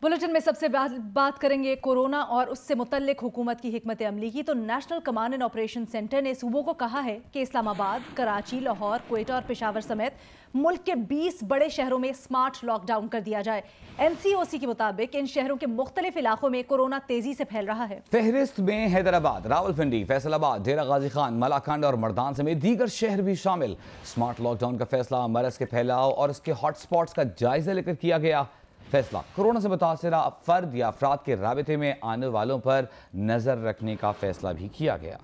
Bulletin में सबसे बात करेंगे कोरोना और उससे मुतल्लिक हुकूमत की हिकमत अमली की। तो national command and operation centre ने सूबों को कहा है कि इस्लामाबाद, कराची, लाहौर, क्वेटा और पेशावर समेत मुल्क के 20 बड़े शहरों में स्मार्ट लॉकडाउन कर दिया जाए। NCOC के मुताबिक इन शहरों के मुख्तलिफ इलाकों में कोरोना तेजी से फैल रहा है। फहरिस्त में हैदराबाद, रावलपिंडी, फैसलाबाद, डेरा गाजी खान, मलाकंड और मर्दान समेत दीगर शहर भी शामिल। स्मार्ट लॉकडाउन का फैसला मरज के फैलाव और इसके हॉटस्पॉट्स का जायजा लेकर किया गया। फैसला कोरोना से मुतासरा फर्द या अफराद के राबिते में आने वालों पर नजर रखने का फैसला भी किया गया।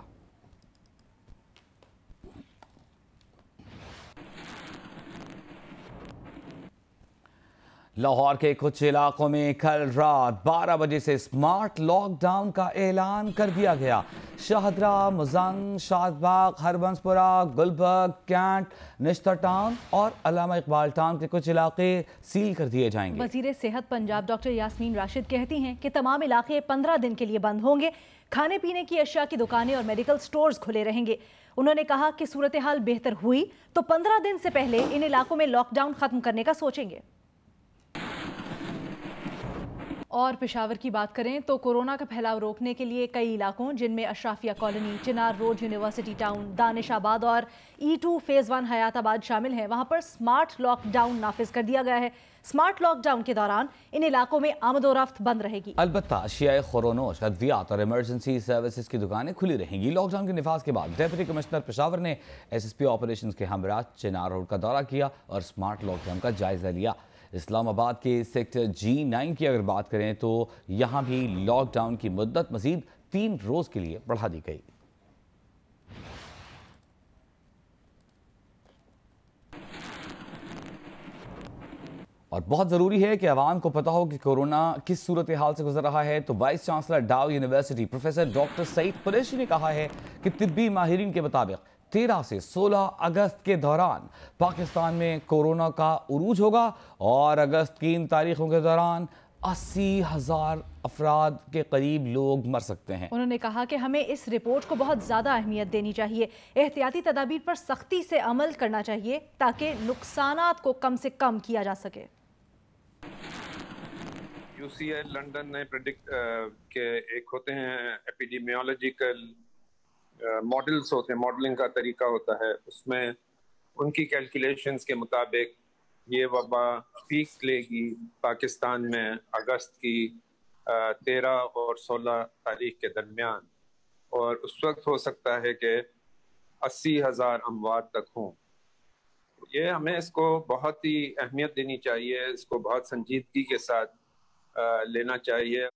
लाहौर के कुछ इलाकों में कल रात 12 बजे से स्मार्ट लॉकडाउन का ऐलान कर दिया गया। शाहदरा, मुजंग, शादबाग, हरबंसपुरा, गुलबर्ग, कैंट, निश्तर टाउन और अल्लामा इकबाल टाउन के कुछ इलाके सील कर दिए जाएंगे। वजीर सेहत पंजाब डॉक्टर यास्मीन राशिद कहती हैं कि तमाम इलाके 15 दिन के लिए बंद होंगे। खाने पीने की अशिया की दुकानें और मेडिकल स्टोर्स खुले रहेंगे। उन्होंने कहा कि सूरत हाल बेहतर हुई तो 15 दिन से पहले इन इलाकों में लॉकडाउन खत्म करने का सोचेंगे। और पेशावर की बात करें तो कोरोना का फैलाव रोकने के लिए कई इलाकों जिनमें अशराफिया कॉलोनी, चिनार रोड, यूनिवर्सिटी टाउन, दानिशाबाद और E2 फेज 1 हयाताबाद शामिल हैं। वहां पर स्मार्ट लॉकडाउन नाफिज कर दिया गया है। स्मार्ट लॉकडाउन के दौरान इन इलाकों में आमदोरफ्त बंद रहेगी। अलबत्ता अशियाए खुरोनोश, अद्वियात और इमरजेंसी सर्विसेज की दुकानें खुली रहेंगी। लॉकडाउन के निफाज के बाद डिप्टी कमिश्नर पेशावर ने SSP ऑपरेशंस के हमरा चिनार रोड का दौरा किया और स्मार्ट लॉकडाउन का जायजा लिया। इस्लामाबाद के सेक्टर G9 की अगर बात करें तो यहाँ भी लॉकडाउन की मुद्दत मजीद 3 रोज के लिए बढ़ा दी गई। और बहुत ज़रूरी है कि आवाम को पता हो कि कोरोना किस सूरत हाल से गुजर रहा है। तो vice chancellor Dow university professor doctor Saeed Qureshi ने कहा है कि तिब्बी माहिरीन के मुताबिक 13 से 16 अगस्त के दौरान पाकिस्तान में कोरोना का उरूज होगा और अगस्त की इन तारीखों के दौरान 80,000 अफराद के करीब लोग मर सकते हैं। उन्होंने कहा कि हमें इस रिपोर्ट को बहुत ज़्यादा अहमियत देनी चाहिए। एहतियाती तदाबीर पर सख्ती से अमल करना चाहिए ताकि नुकसानात को कम से कम किया जा सके। UCL लंदन ने प्रेडिक्ट के एक होते हैं एपिडेमियोलॉजिकल मॉडल्स होते हैं, मॉडलिंग का तरीका होता है, उसमें उनकी कैलकुलेशंस के मुताबिक ये वबा पीक लेगी पाकिस्तान में अगस्त की 13 और 16 तारीख के दरमियान, और उस वक्त हो सकता है कि 80,000 अमवात तक हों। ये हमें इसको बहुत ही अहमियत देनी चाहिए, इसको बहुत संजीदगी के साथ लेना चाहिए।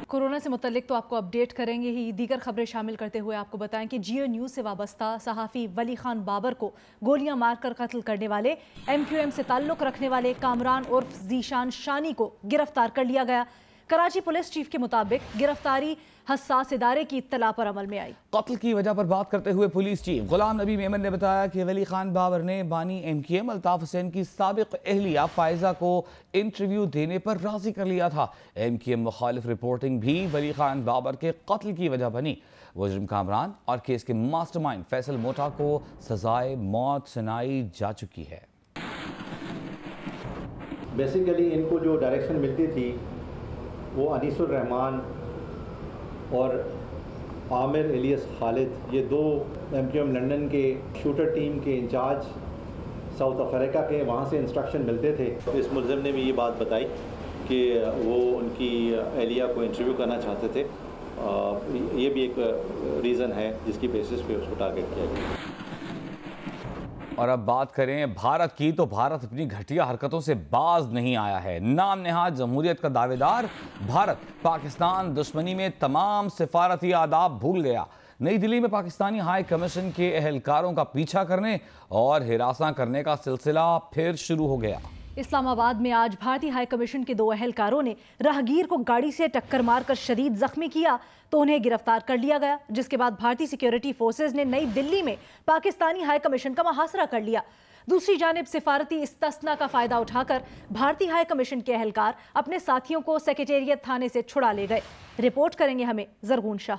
कोरोना से मुतल्लिक तो आपको अपडेट करेंगे ही। दीगर खबरें शामिल करते हुए आपको बताएं कि जियो न्यूज़ से वाबस्ता सहाफ़ी वली खान बाबर को गोलियां मारकर कत्ल करने वाले MQM से ताल्लुक़ रखने वाले कामरान उर्फ ज़ीशान शानी को गिरफ्तार कर लिया गया। कराची पुलिस चीफ के मुताबिक गिरफ्तारी हसास इदारे की इत्तला पर अमल में आई। कत्ल की वजह पर बात करते हुए पुलिस चीफ गुलाम नबी मेमन ने बताया कि वली खान बाबर ने बानी MQM अल्ताफ हुसैन की साबिक अहलिया फायजा को इंटरव्यू देने पर राजी कर लिया था। MQM मुखालिफ रिपोर्टिंग भी वली खान बाबर के कत्ल की वजह बनी। मुजरिम कामरान और केस के मास्टरमाइंड फैसल मोटा को सजाए मौत सुनाई जा चुकी है। बेसिकली इनको जो डायरेक्शन मिलती थी वो अनीसुर रहमान और आमिर एलियस खालिद, ये 2 MQM लंदन के शूटर टीम के इंचार्ज साउथ अफ्रीका के, वहाँ से इंस्ट्रक्शन मिलते थे। तो इस मुलज़िम ने भी ये बात बताई कि वो उनकी एहलिया को इंटरव्यू करना चाहते थे। ये भी एक रीज़न है जिसकी बेसिस पे उसको टारगेट किया गया। और अब बात करें भारत की, तो भारत अपनी घटिया हरकतों से बाज नहीं आया है। नाम नेहाद जमहूरियत का दावेदार भारत पाकिस्तान दुश्मनी में तमाम सिफारती आदाब भूल गया। नई दिल्ली में पाकिस्तानी हाई कमीशन के एहलकारों का पीछा करने और हिरासा करने का सिलसिला फिर शुरू हो गया। इस्लामाबाद में आज भारतीय हाई कमीशन के 2 एहलकारों ने राहगीर को गाड़ी से टक्कर मारकर शदीद जख्मी किया तो उन्हें गिरफ्तार कर लिया गया, जिसके बाद भारतीय सिक्योरिटी फोर्सेज ने नई दिल्ली में पाकिस्तानी हाई कमीशन का मुहासरा कर लिया। दूसरी जानिब सिफारती इस्तिस्ना का फायदा उठाकर भारतीय हाई कमीशन के एहलकार अपने साथियों को सेक्रेटेरिएट थाने से छुड़ा ले गए। रिपोर्ट करेंगे हमें जरगून शाह।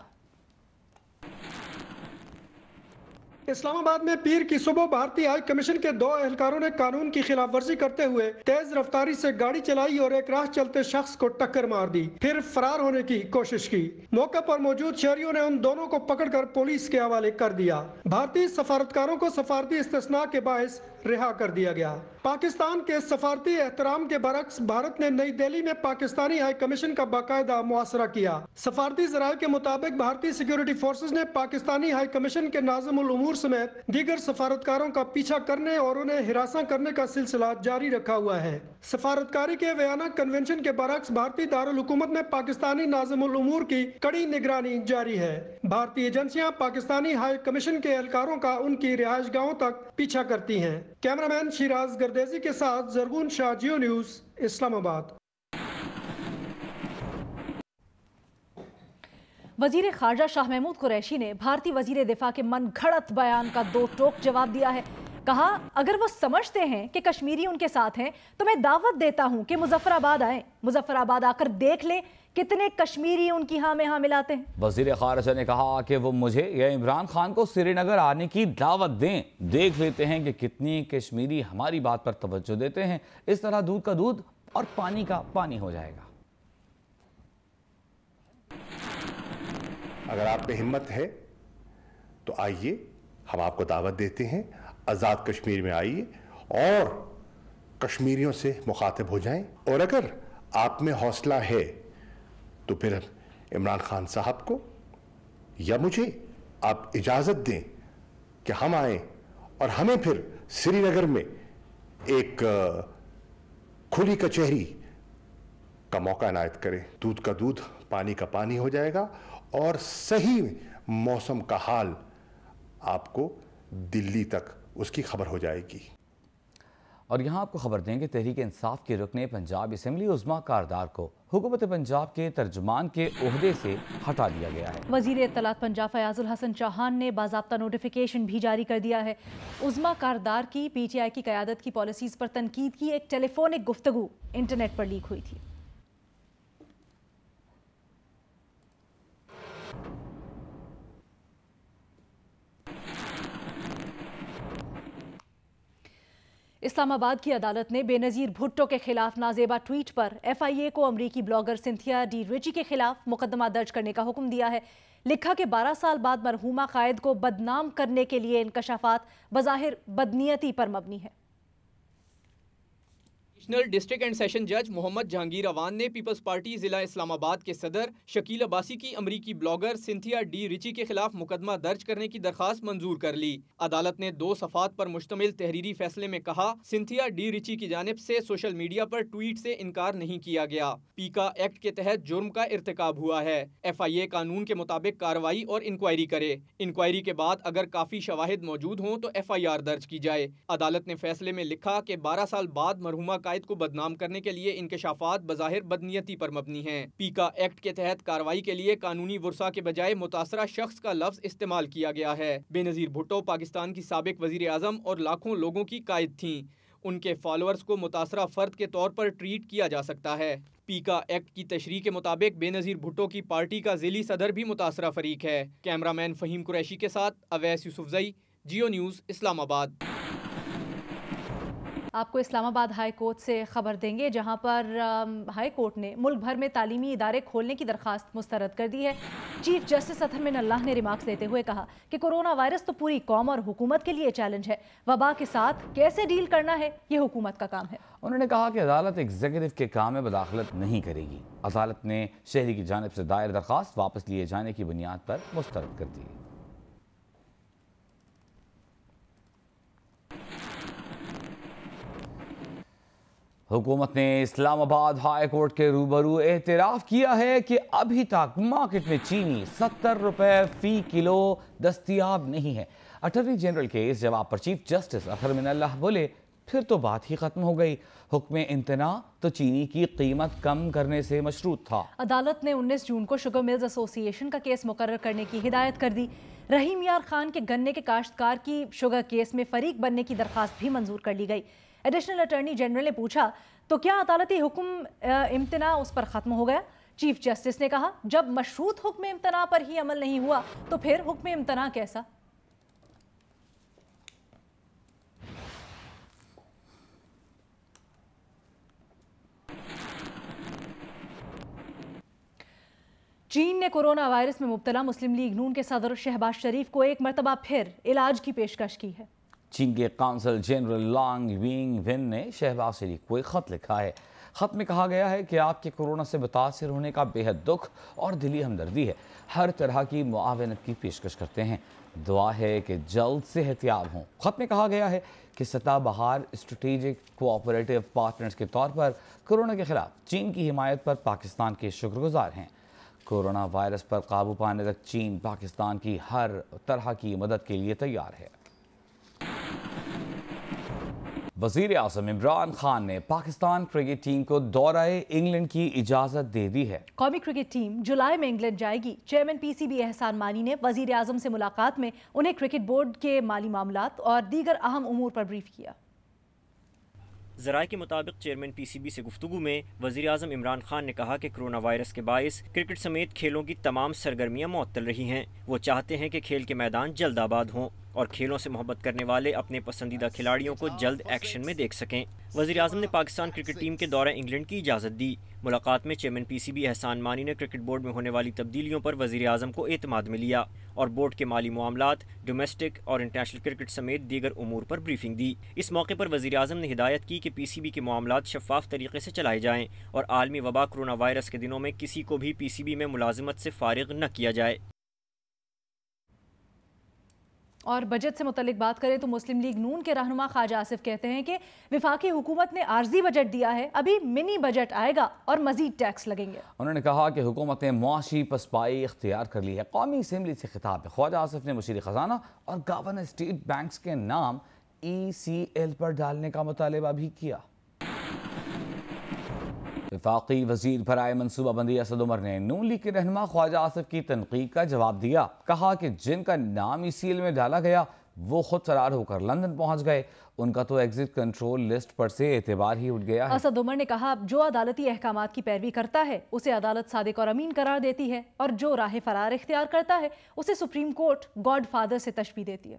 इस्लामाबाद में पीर की सुबह भारतीय हाई कमीशन के 2 एहलकारों ने कानून की खिलाफ वर्जी करते हुए तेज रफ्तारी से गाड़ी चलाई और एक राह चलते शख्स को टक्कर मार दी, फिर फरार होने की कोशिश की। मौके पर मौजूद शहरियों ने उन दोनों को पकड़कर पुलिस के हवाले कर दिया। भारतीय सफारतकारों को सफारती इस्तिस्ना के बायस रिहा कर दिया गया। पाकिस्तान के सफारती एहतराम के बरक्स भारत ने नई दिल्ली में पाकिस्तानी हाई कमीशन का बाकायदा मुआसरा किया। सफारती ज़राए के मुताबिक भारतीय सिक्योरिटी फोर्सेज ने पाकिस्तानी हाई कमीशन के नाज़िमुल उमूर समेत दीगर सफारतकारों का पीछा करने और उन्हें हिरासा करने का सिलसिला जारी रखा हुआ है। सफारतकारी के वियना कन्वेंशन के बरक्स भारतीय दारुल हुकूमत में पाकिस्तानी नाज़िमुल उमूर की कड़ी निगरानी जारी है। भारतीय एजेंसियां पाकिस्तानी हाई कमीशन के एहलकारों का उनकी रिहाइश गाहों तक पीछा करती हैं। कैमरामैन शिराज गर्देजी के साथ जरगुन शाह, जियो न्यूज़, इस्लामाबाद। वजीर खारजा शाह महमूद कुरैशी ने भारतीय वजीर दिफा के मन घड़त बयान का 2 टोक जवाब दिया है। कहा, अगर वो समझते हैं कि कश्मीरी उनके साथ हैं तो मैं दावत देता हूं कि मुजफ्फराबाद आए, मुजफ्फराबाद आकर देख ले कितने कश्मीरी उनकी हाँ में हाँ मिलाते हैं। वजीर खारजा ने कहा कि वो मुझे या इमरान खान को श्रीनगर आने की दावत दें, देख लेते हैं कि कितनी कश्मीरी हमारी बात पर तवज्जो देते हैं। इस तरह दूध का दूध और पानी का पानी हो जाएगा। अगर आप में हिम्मत है तो आइए, हम आपको दावत देते हैं, आज़ाद कश्मीर में आइए और कश्मीरियों से मुखातिब हो जाएं। और अगर आप में हौसला है तो फिर इमरान खान साहब को या मुझे आप इजाज़त दें कि हम आए और हमें फिर श्रीनगर में एक खुली कचहरी का मौका इनायत करें। दूध का दूध, पानी का पानी हो जाएगा और सही मौसम का हाल आपको दिल्ली तक उसकी खबर हो जाएगी। और यहाँ आपको खबर दें कि तहरीक इंसाफ के रुकने पंजाब असेंबली उज़्मा कारदार को हुकूमत पंजाब के तर्जुमान के ओहदे से हटा दिया गया है। वज़ीर इत्तलात पंजाब फयाजुल हसन चौहान ने बाज़ाब्ता नोटिफिकेशन भी जारी कर दिया है। उज़्मा कारदार की PTI की क़यादत की पॉलिसीज़ पर तनकीद की एक टेलीफोनिक गुफ्तगू इंटरनेट पर लीक हुई थी। इस्लामाबाद की अदालत ने बेनज़ीर भुट्टो के खिलाफ नाजेबा ट्वीट पर FIA को अमरीकी ब्लॉगर सिंथिया डी रिची के खिलाफ मुकदमा दर्ज करने का हुक्म दिया है। लिखा कि 12 साल बाद मरहूमा कायद को बदनाम करने के लिए इंकशाफात बज़ाहिर बदनीयती पर मबनी है। एडिशनल डिस्ट्रिक्ट एंड सेशन जज मोहम्मद जहांगीर अवान ने पीपल्स पार्टी जिला इस्लामाबाद के सदर शकील अब्बासी की अमरीकी ब्लॉगर सिंथिया डी रिची के खिलाफ मुकदमा दर्ज करने की दरखास्त मंजूर कर ली। अदालत ने 2 सफ़ात पर मुश्तमिल तहरीरी फैसले में कहा, सिंथिया डी रिची की जानिब से सोशल मीडिया पर ट्वीट से इनकार नहीं किया गया। पीका एक्ट के तहत जुर्म का इर्तिकाब हुआ है। FIA कानून के मुताबिक कार्रवाई और इंक्वायरी करे। इंक्वायरी के बाद अगर काफी शवाहिद मौजूद हों तो FIR दर्ज की जाए। अदालत ने फैसले में लिखा कि 12 साल बाद मरहूमा कायद को बदनाम करने के लिए इंकशाफात बज़ाहिर बदनीयती पर मबनी हैं। पीका एक्ट के तहत कार्रवाई के लिए कानूनी वर्सा के बजाय मुतासरा शख्स का लफ्ज इस्तेमाल किया गया है। बेनज़ीर भुट्टो पाकिस्तान की साबिक वज़ीर आज़म और लाखों लोगों की कायद थीं। उनके फॉलोअर्स को मुतासरा फ़र्द के तौर पर ट्रीट किया जा सकता है। पीका एक्ट की तशरीह के मुताबिक बेनज़ीर भुट्टो की पार्टी का ज़िली सदर भी मुतासरा फरीक है। कैमरामैन फ़हीम कुरैशी के साथ अवैस यूसुफजई, जियो न्यूज़, इस्लामाबाद। आपको इस्लामाबाद हाई कोर्ट से खबर देंगे, जहां पर हाई कोर्ट ने मुल्क भर में तालीमी इदारे खोलने की दरखास्त मुस्तरद कर दी है। चीफ जस्टिस अतहर मिन अल्लाह ने रिमार्क्स देते हुए कहा कि कोरोना वायरस तो पूरी कौम और हुकूमत के लिए चैलेंज है, वबा के साथ कैसे डील करना है ये हुकूमत का काम है। उन्होंने कहा कि अदालत एग्जीक्यूटिव के काम में मुदाखलत नहीं करेगी। अदालत ने शहरी की जानिब से दायर दरखास्त वापस लिए जाने की बुनियाद पर मुस्तरद कर दी। हुकूमत ने इस्लामाबाद हाई कोर्ट के रूबरू एतराफ़ किया है कि अभी तक मार्केट में चीनी 70 रुपए फ़ी किलो दस्तियाब नहीं है। अटॉर्नी जनरल के इस जवाब पर चीफ जस्टिस अतहर मिन अल्लाह बोले, फिर तो बात ही खत्म हो गई। हुक्म इम्तना तो चीनी की कीमत कम करने से मशरूत था। अदालत ने 19 जून को शुगर मिल्स एसोसिएशन का केस मुकर्रर करने की हिदायत कर दी। रहीम यार खान के गन्ने के काश्तकार की शुगर केस में फरीक बनने की दरखास्त भी मंजूर कर ली गई। एडिशनल अटॉर्नी जनरल ने पूछा, तो क्या अदालती हुक्म इम्तना उस पर ख़त्म हो गया? चीफ जस्टिस ने कहा, जब मशरूत हुक्म इम्तना पर ही अमल नहीं हुआ तो फिर हुक्म इम्तना कैसा? چین نے کورونا وائرس میں مبتلا مسلم لیگ نون کے صدر شہباز شریف کو ایک مرتبہ پھر علاج کی پیشکش کی ہے۔ چین کے قونصل جنرل لانگ وینگ ون نے شہباز شریف کو ایک خط لکھا ہے۔ خط میں کہا گیا ہے کہ آپ کے کورونا سے متاثر ہونے کا بے حد دکھ اور دلی ہمدردی ہے، ہر طرح کی معاونت کی پیشکش کرتے ہیں، دعا ہے کہ جلد صحت یاب ہوں۔ خط میں کہا گیا ہے کہ سطح بہار اسٹریٹجک کوآپریٹو پارٹنرز کے طور پر کورونا کے خلاف چین کی حمایت پر پاکستان کے شکر گزار ہیں۔ کورونا وائرس پر قابو پانے تک چین پاکستان کی ہر طرح کی مدد کے لیے تیار ہے۔ وزیر اعظم عمران خان نے پاکستان کرکٹ ٹیم کو دورہ انگلینڈ کی اجازت دے دی ہے۔ قومی کرکٹ ٹیم جولائی میں انگلینڈ جائے گی۔ Chairman P C B Ehsan Mani نے وزیر اعظم سے ملاقات میں انہیں کرکٹ بورڈ کے مالی معاملات اور دیگر اہم امور پر بریف کیا۔ ذرائع کے مطابق چیئرمین پی سی بی سے گفتگو میں وزیر اعظم عمران خان نے کہا کہ کرونا وائرس کے باعث کرکٹ سمیت کھیلوں کی تمام سرگرمیاں معطل رہی ہیں۔ وہ چاہتے ہیں کہ کھیل کے میدان جلد آباد ہوں اور کھیلوں سے محبت کرنے والے اپنے پسندیدہ کھلاڑیوں کو جلد ایکشن میں دیکھ سکیں۔ وزیر اعظم نے پاکستان کرکٹ ٹیم کے دورہ انگلینڈ کی اجازت دی۔ ملاقات میں chairman P C B Ehsan Mani نے کرکٹ بورڈ میں ہونے والی تبدیلیوں پر وزیر اعظم کو اعتماد میں لیا اور بورڈ کے مالی معاملات، ڈومیسٹک اور انٹرنیشنل کرکٹ سمیت دیگر امور پر بریفنگ دی۔ اس موقع پر وزیر اعظم نے ہدایت کی کہ پی سی بی کے معاملات شفاف طریقے سے چلائے جائیں اور عالمی وبا کرونا وائرس کے دنوں میں کسی کو بھی پی سی بی میں ملازمت سے فارغ نہ کیا جائے۔ اور بجٹ سے متعلق بات کریں تو مسلم لیگ نون کے رہنما خواجہ آصف کہتے ہیں کہ وفاقی حکومت نے عارضی بجٹ دیا ہے، ابھی منی بجٹ آئے گا اور مزید ٹیکس لگیں گے۔ انہوں نے کہا کہ حکومت نے معاشی پسپائی اختیار کر لی ہے۔ قومی اسمبلی سے خطاب میں خواجہ آصف نے مشیر خزانہ اور گورنر اسٹیٹ بینکس کے نام ECL پر ڈالنے کا مطالبہ بھی کیا۔ وفاقی وزیر برائے منصوبہ بندی اسد عمر نے نون لیگ کے رہنما خواجہ آصف کی تنقید کا جواب دیا۔ کہا کہ جن کا نام ECL میں ڈالا گیا وہ خود فرار ہو کر لندن پہنچ گئے، ان کا تو ایگزٹ کنٹرول لسٹ پر سے اعتبار ہی اٹھ گیا ہے۔ اسد عمر نے کہا جو عدالتی احکامات کی پیروی کرتا ہے اسے عدالت صادق اور امین قرار دیتی ہے، اور جو راہ فرار اختیار کرتا ہے اسے سپریم کورٹ گاڈ فادر سے تشبیہ دیتی ہے۔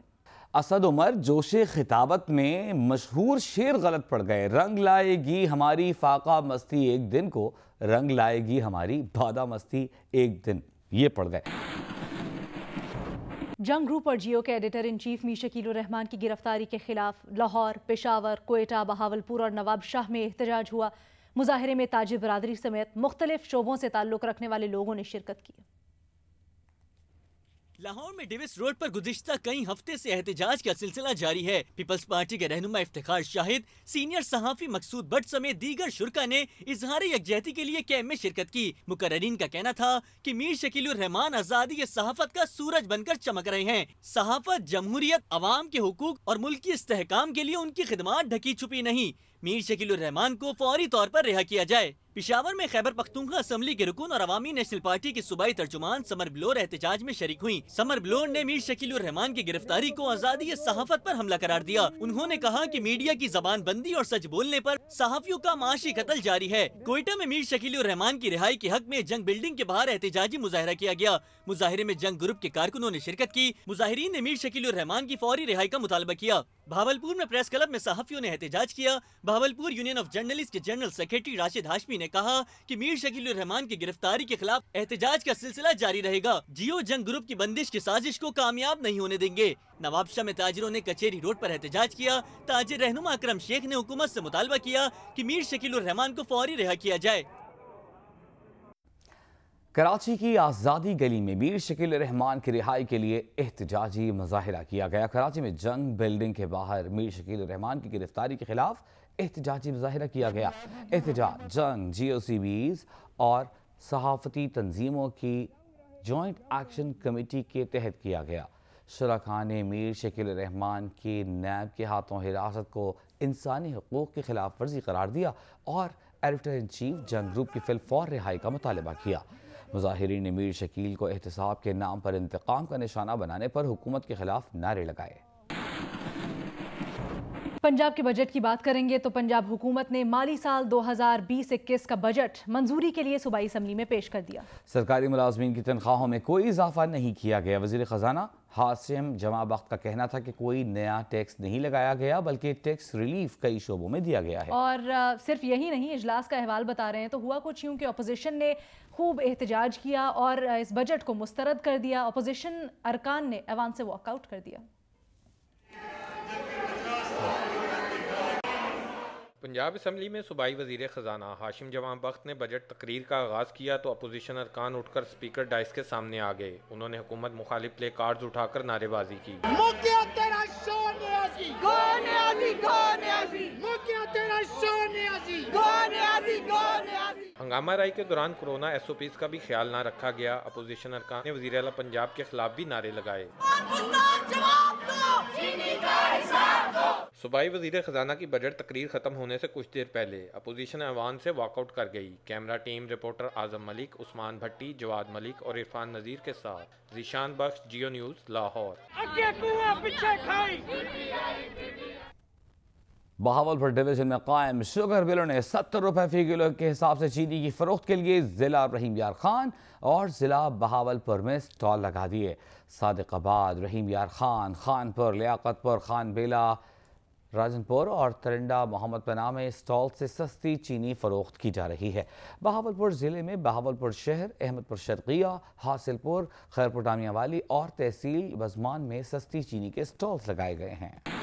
اسد عمر جوش خطابت میں مشہور شعر غلط پڑ گئے۔ رنگ لائے گی ہماری فاقہ مستی ایک دن کو، رنگ لائے گی ہماری بادہ مستی ایک دن، یہ پڑ گئے۔ جنگ گروپ اور جیو کے ایڈیٹر ان چیف میر شکیل الرحمان کی گرفتاری کے خلاف لاہور، پشاور، کوئٹہ، بہاولپور اور نواب شاہ میں احتجاج ہوا۔ مظاہرے میں تاجر برادری سمیت مختلف شعبوں سے تعلق رکھنے والے لوگوں نے شرکت کی۔ لاہور میں ڈیوس روڈ پر گزشتہ کئی ہفتے سے احتجاج کا سلسلہ جاری ہے۔ پیپلز پارٹی کے رہنما افتخار شاہد، سینئر صحافی مقصود بٹ سمیت دیگر شرکا نے اظہار یکجہتی کے لیے کیمپ میں شرکت کی۔ مقررین کا کہنا تھا کہ میر شکیل الرحمان آزادی صحافت کا سورج بن کر چمک رہے ہیں۔ صحافت، جمہوریت، عوام کے حقوق اور ملکی استحکام کے لیے ان کی خدمات ڈھکی چھپی نہیں۔ میر شکیل الرحمان کو فوری طور پر رہا کیا جائے۔ پشاور میں خیبر پختونخوا اسمبلی کے رکن اور عوامی نیشنل پارٹی کی صوبائی ترجمان سمر بلور احتجاج میں شریک ہوئیں۔ سمر بلور نے میر شکیل الرحمان کی گرفتاری کو آزادی صحافت پر حملہ قرار دیا۔ انہوں نے کہا کہ میڈیا کی زبان بندی اور سچ بولنے پر صحافیوں کا معاشی قتل جاری ہے۔ کوئٹہ میں میر شکیل الرحمان کی رہائی کے حق میں جنگ بلڈنگ کے باہر احتجاجی مظاہرہ کیا گیا۔ مظاہرے میں جنگ گروپ کے کارکنوں نے شرکت کی۔ مظاہرین نے میر شکیل الرحمان کی فوری رہائی کا مطالبہ کیا۔ بھاولپور میں پریس کلب میں صحافیوں نے احتجاج کیا۔ بھاولپور یونین آف جرنلسٹ کے جنرل سیکریٹری راشد ہاشمی نے کہا کہ میر شکیل الرحمان کی گرفتاری کے خلاف احتجاج کا سلسلہ جاری رہے گا۔ جیو جنگ گروپ کی بندش کی سازش کو کامیاب نہیں ہونے دیں گے۔ نواب شاہ میں تاجروں نے کچہری روڈ پر احتجاج کیا۔ تاجر رہنما اکرم شیخ نے حکومت سے مطالبہ کیا کہ میر شکیل الرحمان کو فوری رہا کیا جائے۔ کراچی کی آزادی گلی میں میر شکیل الرحمان کی رہائی کے لیے احتجاجی مظاہرہ کیا گیا۔ کراچی میں جنگ بلڈنگ کے باہر میر شکیل الرحمان کی گرفتاری کے خلاف احتجاجی مظاہرہ کیا گیا۔ احتجاج جنگ GOCBs اور صحافتی تنظیموں کی جوائنٹ ایکشن کمیٹی کے تحت کیا گیا۔ شرکاء نے میر شکیل الرحمان کی نیب کے ہاتھوں حراست کو انسانی حقوق کی خلاف ورزی قرار دیا اور ایڈیٹر ان چیف جنگ گروپ کی فی الفور رہائی کا مطالبہ کیا۔ مظاہرین نے میر شکیل کو احتساب کے نام پر انتقام کا نشانہ بنانے پر حکومت کے خلاف نعرے لگائے۔ पंजाब के बजट की बात करेंगे तो पंजाब हुकूमत ने माली साल 2020-21 का बजट मंजूरी के लिए सूबाई असम्बली में पेश कर दिया। सरकारी मुलाजमीन की तनख्वाहों में कोई इजाफा नहीं किया गया। वज़ीर ख़जाना हाशिम जमाबख्त का कहना था कि कोई नया टैक्स नहीं लगाया गया बल्कि टैक्स रिलीफ कई शोबों में दिया गया है। और सिर्फ यही नहीं, इजलास का अहवाल बता रहे हैं तो हुआ कुछ यूं कि अपोजिशन ने खूब एहतजाज किया और इस बजट को मुस्तरद कर दिया। अपोजिशन अरकान ने ऐवान से वॉकआउट कर दिया। पंजाब असम्बली में सूबाई वज़ीर ख़जाना हाशिम जवान बख्त ने बजट तकरीर का आगाज़ किया तो अपोजिशन अरकान उठकर स्पीकर डाइस के सामने आ गए। उन्होंने हुकूमत मुखालिफ प्ले कार्ड्स उठाकर नारेबाजी की। हंगामा राई के दौरान कोरोना SOPs का भी ख्याल ना रखा गया। अपोजिशन अरकान ने वज़ीर आला पंजाब के खिलाफ भी नारे लगाए। सूबाई वज़ीर ख़जाना की बजट तकरीर ख़त्म होने से कुछ देर पहले अपोजिशन ऐवान से वॉकआउट कर गई। कैमरा टीम रिपोर्टर आज़म मलिक, उस्मान भट्टी, जवाद मलिक और इरफान नज़ीर के साथ ज़ीशान बख्श, जियो न्यूज़, लाहौर। बहावलपुर डिवीजन में कायम शुगर मिलों ने 70 रुपए फी किलो के हिसाब से चीनी की फरोख्त के लिए ज़िला रहीम यार खान और ज़िला बहावलपुर में स्टॉल लगा दिए। सादिकाबाद, रहीम यार खान, खानपुर, लियाकतपुर, खान बेला, राजनपुर और तरिंडा मोहम्मद पनाह में स्टॉल से सस्ती चीनी फरोख्त की जा रही है। बहावलपुर ज़िले में बहावलपुर शहर, अहमदपुर शर्किया, हासिलपुर, खैरपुर डामिया वाली और तहसील बज़मान में सस्ती चीनी के स्टॉल्स लगाए गए हैं।